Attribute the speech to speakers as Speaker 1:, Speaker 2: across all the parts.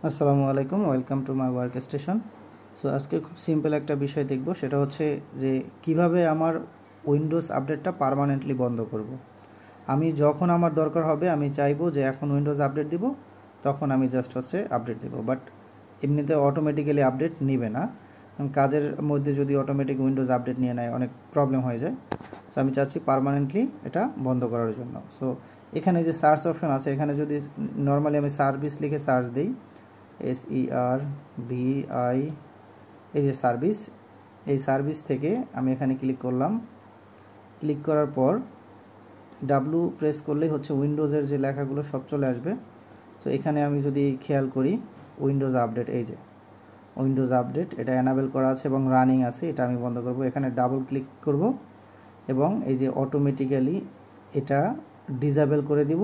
Speaker 1: আসসালামু আলাইকুম, welcome to my work station. So আজকে খুব সিম্পল একটা বিষয় দেখব, সেটা হচ্ছে যে কিভাবে আমার উইন্ডোজ আপডেটটা পার্মানেন্টলি বন্ধ করব। আমি যখন আমার দরকার হবে, আমি চাইবো যে এখন উইন্ডোজ আপডেট দিব, তখন আমি জাস্ট আপডেট দিব। বাট এমনিতে অটোমেটিক্যালি আপডেট নেবে না। কাজের মধ্যে যদি অটোমেটিক উইন্ডোজ আপডেট নিয়ে নেয়, অনেক প্রবলেম হয়ে যায়। সো আমি চাচ্ছি পার্মানেন্টলি এটা বন্ধ করার জন্য। সো এখানে যে সার্চ অপশন আছে, এখানে যদি নর্মালি আমি সার্ভিস লিখে সার্চ দিই, SERVI, এই যে সার্ভিস, এই সার্ভিস থেকে আমি এখানে ক্লিক করলাম। ক্লিক করার পর ডাব্লু প্রেস করলেই হচ্ছে উইন্ডোজের যে লেখাগুলো সব চলে আসবে। সো এখানে আমি যদি খেয়াল করি, উইন্ডোজ আপডেট, এই যে উইন্ডোজ আপডেট, এটা এনাবেল করা আছে এবং রানিং আছে, এটা আমি বন্ধ করব। এখানে ডাবল ক্লিক করব এবং এই যে অটোমেটিক্যালি এটা ডিসেবল করে দিব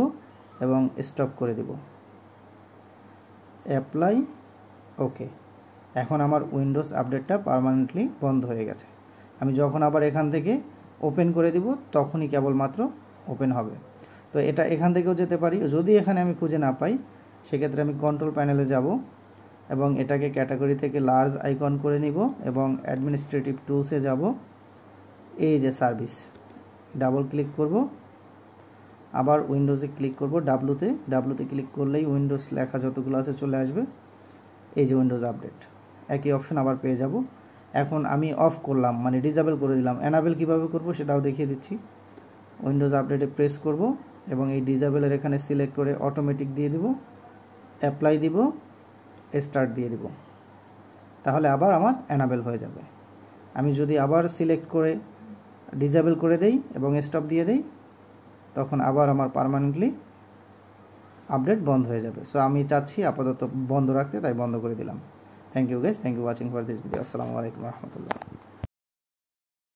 Speaker 1: এবং স্টপ করে দিব। অ্যাপ্লাই, ওকে। এখন আমার উইন্ডোজ আপডেটটা পার্মানেন্টলি বন্ধ হয়ে গেছে। আমি যখন আবার এখান থেকে ওপেন করে দিব, তখনই কেবলমাত্র ওপেন হবে। তো এটা এখান থেকেও যেতে পারি। যদি এখানে আমি খুঁজে না পাই, সেক্ষেত্রে আমি কন্ট্রোল প্যানেলে যাব এবং এটাকে ক্যাটাগরি থেকে লার্জ আইকন করে নিব এবং অ্যাডমিনিস্ট্রেটিভ টুলসে যাব। এই যে সার্ভিস, ডাবল ক্লিক করব, আবার উইন্ডোজে ক্লিক করব, ডাব্লুতে ক্লিক করলেই উইন্ডোজ লেখা যতগুলো আছে চলে আসবে। এই যে উইন্ডোজ আপডেট, একই অপশন আবার পেয়ে যাব। এখন আমি অফ করলাম, মানে ডিসেবল করে দিলাম। এনাবেল কীভাবে করব সেটাও দেখিয়ে দিচ্ছি। উইন্ডোজ আপডেটে প্রেস করব এবং এই ডিসেবলের এখানে সিলেক্ট করে অটোমেটিক দিয়ে দিব, অ্যাপ্লাই দিব, স্টার্ট দিয়ে দিব। তাহলে আবার আমার এনাবেল হয়ে যাবে। আমি যদি আবার সিলেক্ট করে ডিসেবল করে দেই এবং স্টপ দিয়ে দেই, তখন আবার আমার পার্মানেন্টলি আপডেট বন্ধ হয়ে যাবে। সো আমি চাচ্ছি আপাতত বন্ধ রাখতে, তাই বন্ধ করে দিলাম। Thank you guys, thank you watching for this video. আসসালামু আলাইকুম রহমতুল্লাহ।